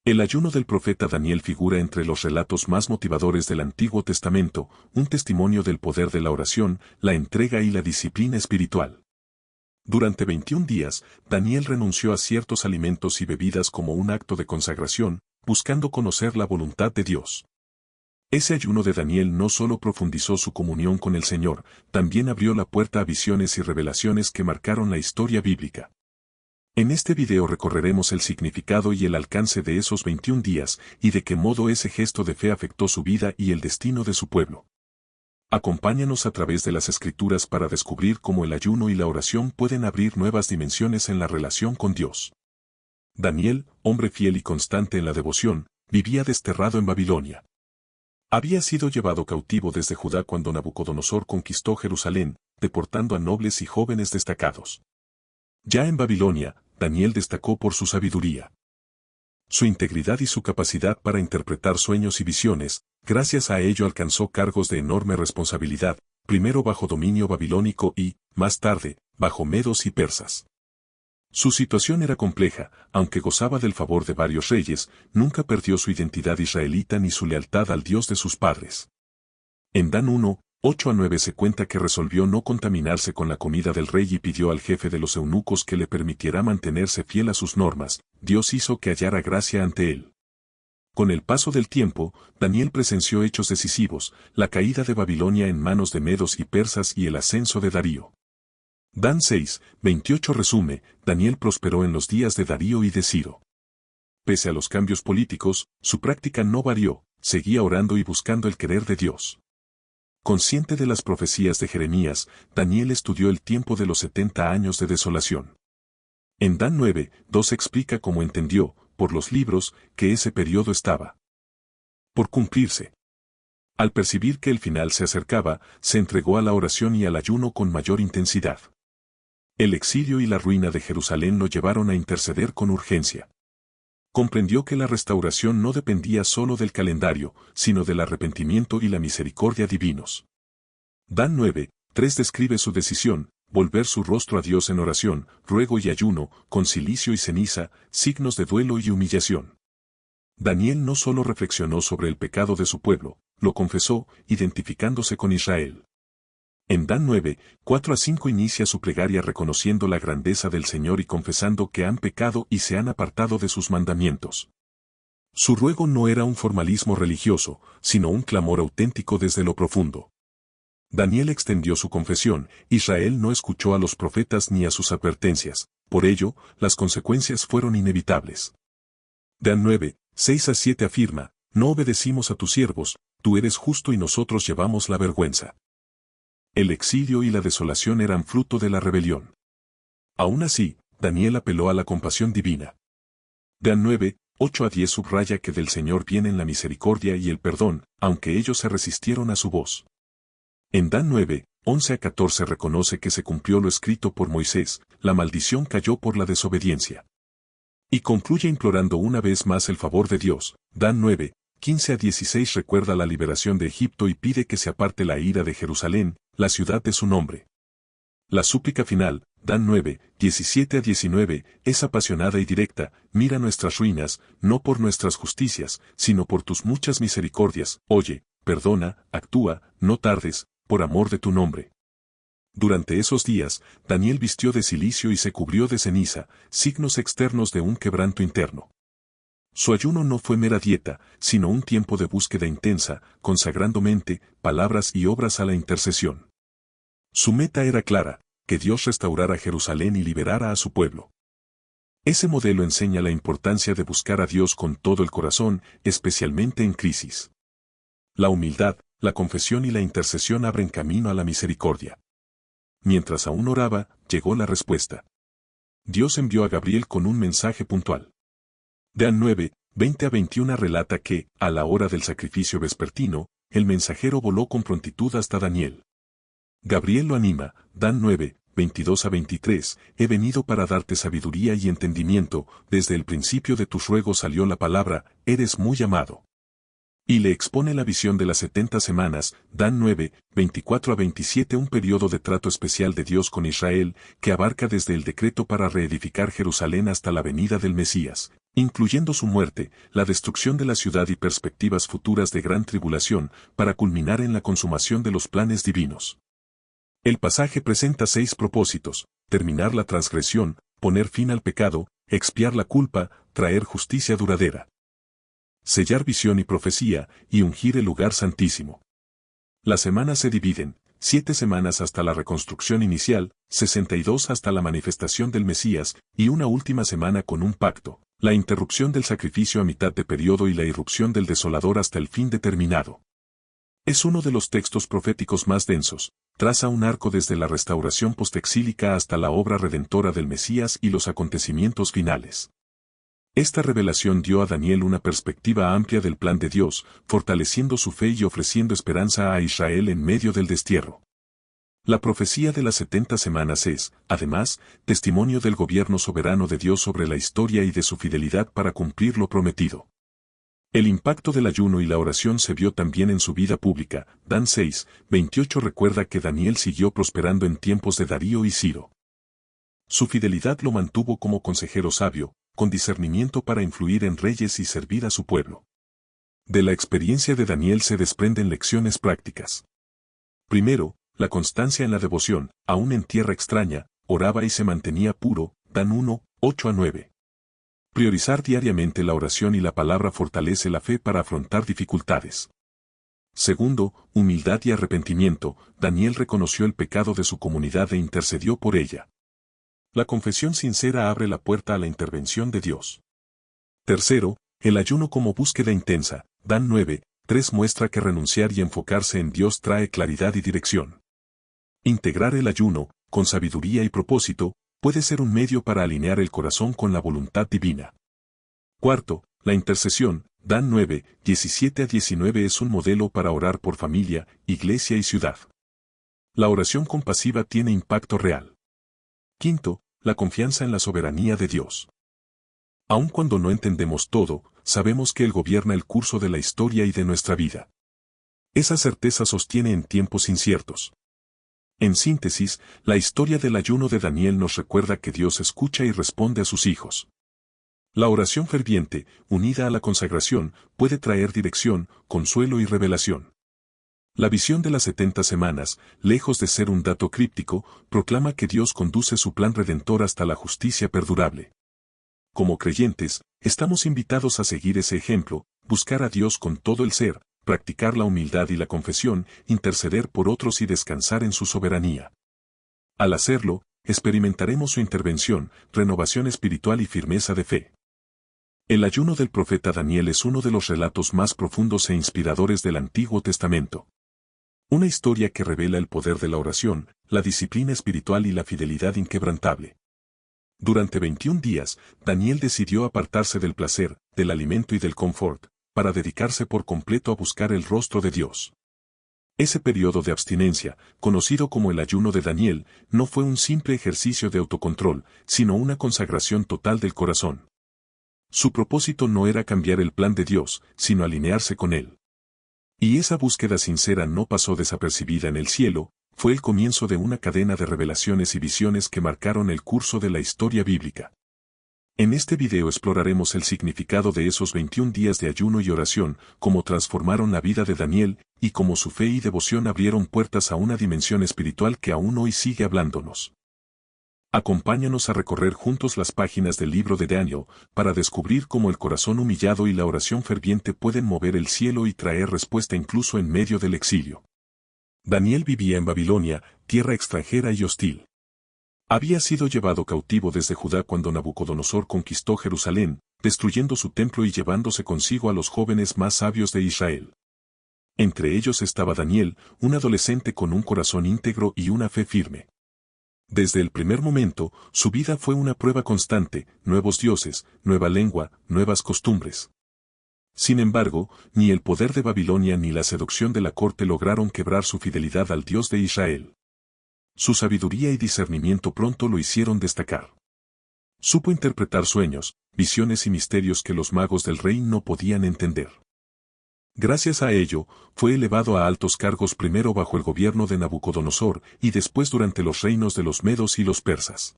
El ayuno del profeta Daniel figura entre los relatos más motivadores del Antiguo Testamento, un testimonio del poder de la oración, la entrega y la disciplina espiritual. Durante 21 días, Daniel renunció a ciertos alimentos y bebidas como un acto de consagración, buscando conocer la voluntad de Dios. Ese ayuno de Daniel no solo profundizó su comunión con el Señor, también abrió la puerta a visiones y revelaciones que marcaron la historia bíblica. En este video recorreremos el significado y el alcance de esos 21 días y de qué modo ese gesto de fe afectó su vida y el destino de su pueblo. Acompáñanos a través de las Escrituras para descubrir cómo el ayuno y la oración pueden abrir nuevas dimensiones en la relación con Dios. Daniel, hombre fiel y constante en la devoción, vivía desterrado en Babilonia. Había sido llevado cautivo desde Judá cuando Nabucodonosor conquistó Jerusalén, deportando a nobles y jóvenes destacados. Ya en Babilonia, Daniel destacó por su sabiduría, su integridad y su capacidad para interpretar sueños y visiones. Gracias a ello alcanzó cargos de enorme responsabilidad, primero bajo dominio babilónico y, más tarde, bajo medos y persas. Su situación era compleja, aunque gozaba del favor de varios reyes, nunca perdió su identidad israelita ni su lealtad al Dios de sus padres. En Dan 1, 8-9 se cuenta que resolvió no contaminarse con la comida del rey y pidió al jefe de los eunucos que le permitiera mantenerse fiel a sus normas. Dios hizo que hallara gracia ante él. Con el paso del tiempo, Daniel presenció hechos decisivos, la caída de Babilonia en manos de medos y persas y el ascenso de Darío. Dan 6, 28 resume, Daniel prosperó en los días de Darío y de Ciro. Pese a los cambios políticos, su práctica no varió, seguía orando y buscando el querer de Dios. Consciente de las profecías de Jeremías, Daniel estudió el tiempo de los 70 años de desolación. En Dan 9, 2 explica cómo entendió, por los libros, que ese periodo estaba por cumplirse. Al percibir que el final se acercaba, se entregó a la oración y al ayuno con mayor intensidad. El exilio y la ruina de Jerusalén lo llevaron a interceder con urgencia. Comprendió que la restauración no dependía solo del calendario, sino del arrepentimiento y la misericordia divinos. Dan 9, 3 describe su decisión, volver su rostro a Dios en oración, ruego y ayuno, con cilicio y ceniza, signos de duelo y humillación. Daniel no solo reflexionó sobre el pecado de su pueblo, lo confesó, identificándose con Israel. En Dan 9, 4-5 inicia su plegaria reconociendo la grandeza del Señor y confesando que han pecado y se han apartado de sus mandamientos. Su ruego no era un formalismo religioso, sino un clamor auténtico desde lo profundo. Daniel extendió su confesión, Israel no escuchó a los profetas ni a sus advertencias, por ello, las consecuencias fueron inevitables. Dan 9, 6-7 afirma, no obedecimos a tus siervos, tú eres justo y nosotros llevamos la vergüenza. El exilio y la desolación eran fruto de la rebelión. Aún así, Daniel apeló a la compasión divina. Dan 9, 8-10 subraya que del Señor vienen la misericordia y el perdón, aunque ellos se resistieron a su voz. En Dan 9, 11-14 reconoce que se cumplió lo escrito por Moisés, la maldición cayó por la desobediencia. Y concluye implorando una vez más el favor de Dios. Dan 9, 15-16 recuerda la liberación de Egipto y pide que se aparte la ira de Jerusalén, la ciudad de su nombre. La súplica final, Dan 9, 17-19, es apasionada y directa, mira nuestras ruinas, no por nuestras justicias, sino por tus muchas misericordias, oye, perdona, actúa, no tardes, por amor de tu nombre. Durante esos días, Daniel vistió de cilicio y se cubrió de ceniza, signos externos de un quebranto interno. Su ayuno no fue mera dieta, sino un tiempo de búsqueda intensa, consagrando mente, palabras y obras a la intercesión. Su meta era clara, que Dios restaurara Jerusalén y liberara a su pueblo. Ese modelo enseña la importancia de buscar a Dios con todo el corazón, especialmente en crisis. La humildad, la confesión y la intercesión abren camino a la misericordia. Mientras aún oraba, llegó la respuesta. Dios envió a Gabriel con un mensaje puntual. Dan 9, 20-21 relata que, a la hora del sacrificio vespertino, el mensajero voló con prontitud hasta Daniel. Gabriel lo anima, Dan 9, 22-23, he venido para darte sabiduría y entendimiento, desde el principio de tus ruegos salió la palabra, eres muy amado. Y le expone la visión de las 70 semanas, Dan 9, 24-27 un periodo de trato especial de Dios con Israel, que abarca desde el decreto para reedificar Jerusalén hasta la venida del Mesías, incluyendo su muerte, la destrucción de la ciudad y perspectivas futuras de gran tribulación, para culminar en la consumación de los planes divinos. El pasaje presenta 6 propósitos: terminar la transgresión, poner fin al pecado, expiar la culpa, traer justicia duradera, sellar visión y profecía, y ungir el lugar santísimo. Las semanas se dividen: 7 semanas hasta la reconstrucción inicial, 62 hasta la manifestación del Mesías, y una última semana con un pacto, la interrupción del sacrificio a mitad de periodo y la irrupción del desolador hasta el fin determinado. Es uno de los textos proféticos más densos, traza un arco desde la restauración postexílica hasta la obra redentora del Mesías y los acontecimientos finales. Esta revelación dio a Daniel una perspectiva amplia del plan de Dios, fortaleciendo su fe y ofreciendo esperanza a Israel en medio del destierro. La profecía de las 70 semanas es, además, testimonio del gobierno soberano de Dios sobre la historia y de su fidelidad para cumplir lo prometido. El impacto del ayuno y la oración se vio también en su vida pública. Dan 6:28 recuerda que Daniel siguió prosperando en tiempos de Darío y Ciro. Su fidelidad lo mantuvo como consejero sabio, con discernimiento para influir en reyes y servir a su pueblo. De la experiencia de Daniel se desprenden lecciones prácticas. Primero, la constancia en la devoción, aún en tierra extraña, oraba y se mantenía puro. Dan 1:8-9. Priorizar diariamente la oración y la palabra fortalece la fe para afrontar dificultades. Segundo, humildad y arrepentimiento. Daniel reconoció el pecado de su comunidad e intercedió por ella. La confesión sincera abre la puerta a la intervención de Dios. Tercero, el ayuno como búsqueda intensa. Dan 9:3 muestra que renunciar y enfocarse en Dios trae claridad y dirección. Integrar el ayuno, con sabiduría y propósito, puede ser un medio para alinear el corazón con la voluntad divina. Cuarto, la intercesión. Dan 9:17-19 es un modelo para orar por familia, iglesia y ciudad. La oración compasiva tiene impacto real. Quinto, la confianza en la soberanía de Dios. Aun cuando no entendemos todo, sabemos que Él gobierna el curso de la historia y de nuestra vida. Esa certeza sostiene en tiempos inciertos. En síntesis, la historia del ayuno de Daniel nos recuerda que Dios escucha y responde a sus hijos. La oración ferviente, unida a la consagración, puede traer dirección, consuelo y revelación. La visión de las 70 semanas, lejos de ser un dato críptico, proclama que Dios conduce su plan redentor hasta la justicia perdurable. Como creyentes, estamos invitados a seguir ese ejemplo, buscar a Dios con todo el ser, practicar la humildad y la confesión, interceder por otros y descansar en su soberanía. Al hacerlo, experimentaremos su intervención, renovación espiritual y firmeza de fe. El ayuno del profeta Daniel es uno de los relatos más profundos e inspiradores del Antiguo Testamento. Una historia que revela el poder de la oración, la disciplina espiritual y la fidelidad inquebrantable. Durante 21 días, Daniel decidió apartarse del placer, del alimento y del confort, para dedicarse por completo a buscar el rostro de Dios. Ese periodo de abstinencia, conocido como el ayuno de Daniel, no fue un simple ejercicio de autocontrol, sino una consagración total del corazón. Su propósito no era cambiar el plan de Dios, sino alinearse con él. Y esa búsqueda sincera no pasó desapercibida en el cielo, fue el comienzo de una cadena de revelaciones y visiones que marcaron el curso de la historia bíblica. En este video exploraremos el significado de esos 21 días de ayuno y oración, cómo transformaron la vida de Daniel, y cómo su fe y devoción abrieron puertas a una dimensión espiritual que aún hoy sigue hablándonos. Acompáñanos a recorrer juntos las páginas del libro de Daniel, para descubrir cómo el corazón humillado y la oración ferviente pueden mover el cielo y traer respuesta incluso en medio del exilio. Daniel vivía en Babilonia, tierra extranjera y hostil. Había sido llevado cautivo desde Judá cuando Nabucodonosor conquistó Jerusalén, destruyendo su templo y llevándose consigo a los jóvenes más sabios de Israel. Entre ellos estaba Daniel, un adolescente con un corazón íntegro y una fe firme. Desde el primer momento, su vida fue una prueba constante, nuevos dioses, nueva lengua, nuevas costumbres. Sin embargo, ni el poder de Babilonia ni la seducción de la corte lograron quebrar su fidelidad al Dios de Israel. Su sabiduría y discernimiento pronto lo hicieron destacar. Supo interpretar sueños, visiones y misterios que los magos del rey no podían entender. Gracias a ello, fue elevado a altos cargos primero bajo el gobierno de Nabucodonosor y después durante los reinos de los medos y los persas.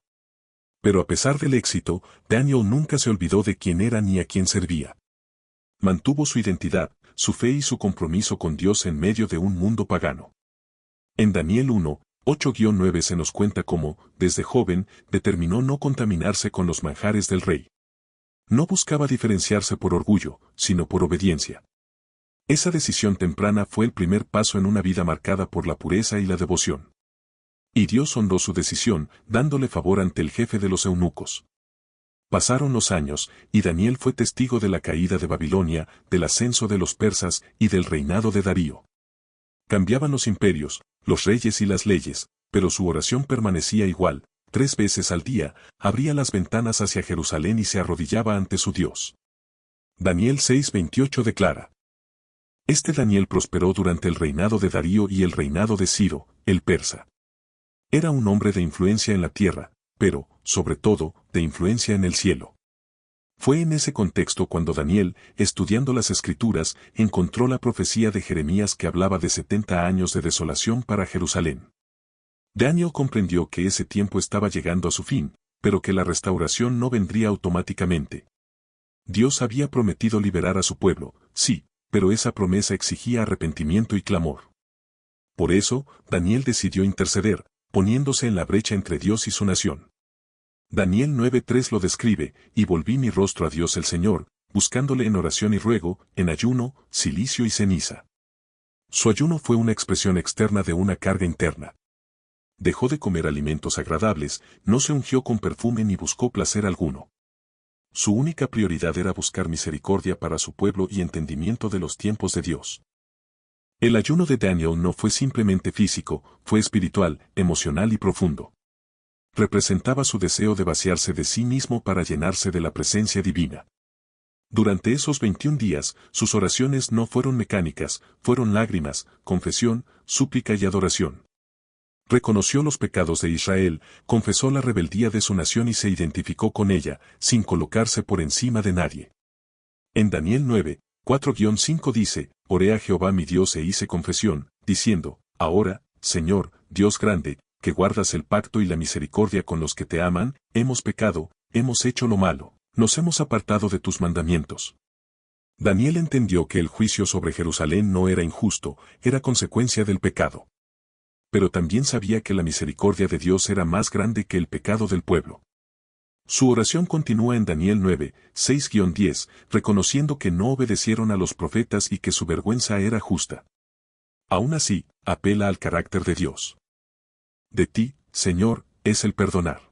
Pero a pesar del éxito, Daniel nunca se olvidó de quién era ni a quién servía. Mantuvo su identidad, su fe y su compromiso con Dios en medio de un mundo pagano. En Daniel 1, 8-9 se nos cuenta cómo, desde joven, determinó no contaminarse con los manjares del rey. No buscaba diferenciarse por orgullo, sino por obediencia. Esa decisión temprana fue el primer paso en una vida marcada por la pureza y la devoción. Y Dios honró su decisión, dándole favor ante el jefe de los eunucos. Pasaron los años, y Daniel fue testigo de la caída de Babilonia, del ascenso de los persas y del reinado de Darío. Cambiaban los imperios, los reyes y las leyes, pero su oración permanecía igual. 3 veces al día, abría las ventanas hacia Jerusalén y se arrodillaba ante su Dios. Daniel 6:28 declara: Este Daniel prosperó durante el reinado de Darío y el reinado de Ciro, el persa. Era un hombre de influencia en la tierra, pero, sobre todo, de influencia en el cielo. Fue en ese contexto cuando Daniel, estudiando las Escrituras, encontró la profecía de Jeremías que hablaba de 70 años de desolación para Jerusalén. Daniel comprendió que ese tiempo estaba llegando a su fin, pero que la restauración no vendría automáticamente. Dios había prometido liberar a su pueblo, sí, pero esa promesa exigía arrepentimiento y clamor. Por eso, Daniel decidió interceder, poniéndose en la brecha entre Dios y su nación. Daniel 9:3 lo describe: y volví mi rostro a Dios el Señor, buscándole en oración y ruego, en ayuno, cilicio y ceniza. Su ayuno fue una expresión externa de una carga interna. Dejó de comer alimentos agradables, no se ungió con perfume ni buscó placer alguno. Su única prioridad era buscar misericordia para su pueblo y entendimiento de los tiempos de Dios. El ayuno de Daniel no fue simplemente físico, fue espiritual, emocional y profundo. Representaba su deseo de vaciarse de sí mismo para llenarse de la presencia divina. Durante esos 21 días, sus oraciones no fueron mecánicas, fueron lágrimas, confesión, súplica y adoración. Reconoció los pecados de Israel, confesó la rebeldía de su nación y se identificó con ella, sin colocarse por encima de nadie. En Daniel 9, 4-5 dice: Oré a Jehová mi Dios e hice confesión, diciendo: Ahora, Señor, Dios grande, que guardas el pacto y la misericordia con los que te aman, hemos pecado, hemos hecho lo malo, nos hemos apartado de tus mandamientos. Daniel entendió que el juicio sobre Jerusalén no era injusto, era consecuencia del pecado. Pero también sabía que la misericordia de Dios era más grande que el pecado del pueblo. Su oración continúa en Daniel 9, 6-10, reconociendo que no obedecieron a los profetas y que su vergüenza era justa. Aún así, apela al carácter de Dios. De ti, Señor, es el perdonar.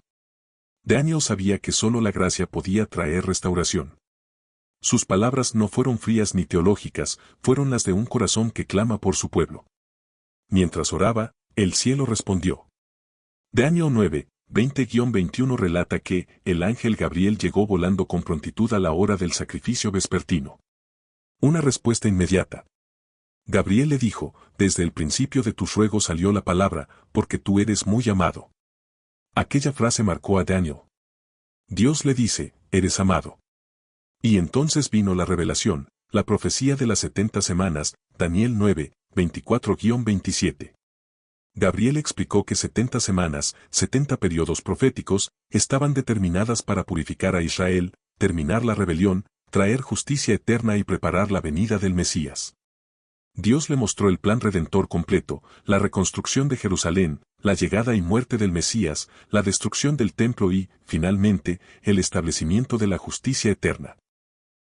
Daniel sabía que solo la gracia podía traer restauración. Sus palabras no fueron frías ni teológicas, fueron las de un corazón que clama por su pueblo. Mientras oraba, el cielo respondió. Daniel 9, 20-21 relata que el ángel Gabriel llegó volando con prontitud a la hora del sacrificio vespertino. Una respuesta inmediata. Gabriel le dijo: desde el principio de tus ruegos salió la palabra, porque tú eres muy amado. Aquella frase marcó a Daniel. Dios le dice: eres amado. Y entonces vino la revelación, la profecía de las 70 semanas, Daniel 9, 24-27. Gabriel explicó que 70 semanas, 70 periodos proféticos, estaban determinadas para purificar a Israel, terminar la rebelión, traer justicia eterna y preparar la venida del Mesías. Dios le mostró el plan redentor completo, la reconstrucción de Jerusalén, la llegada y muerte del Mesías, la destrucción del templo y, finalmente, el establecimiento de la justicia eterna.